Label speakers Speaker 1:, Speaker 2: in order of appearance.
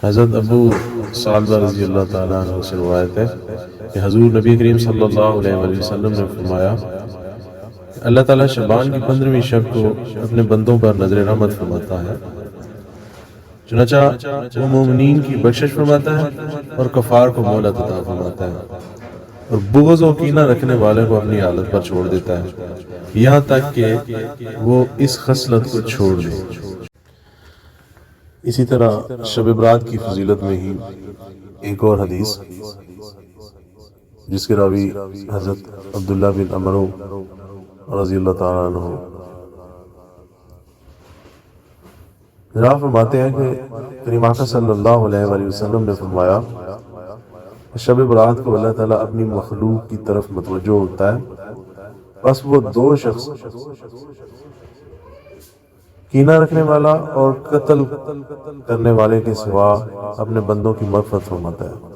Speaker 1: حضرت ابو ثعلبہ رضی اللہ تعالیٰ عنہ سے روایت ہے کہ حضور نبی کریم صلی اللہ علیہ وآلہ وسلم نے فرمایا کہ اللہ تعالیٰ شعبان کی 15ویں شب کو اپنے بندوں پر نظر رحمت فرماتا ہے، چنانچہ وہ مومنین کی بخشش فرماتا ہے اور کفار کو مہلت عطا فرماتا ہے، اور بغض و کینہ رکھنے والے کو اپنی حالت پر چھوڑ دیتا ہے یہاں تک کہ وہ اس خصلت کو چھوڑ دے۔ اسی طرح شب برات کی فضیلت میں ہی ایک اور حدیث جس کے راوی حضرت عبداللہ بن عمرو رضی اللہ تعالیٰ عنہ جناب فرماتے ہیں کہ کریم آقا صلی اللہ علیہ وآلہ وسلم نے فرمایا شب برات کو اللہ تعالیٰ اپنی مخلوق کی طرف متوجہ ہوتا ہے، بس وہ دو شخص کینہ رکھنے والا اور قتل کرنے والے کے سوا اپنے بندوں کی مغفرت فرماتا ہے۔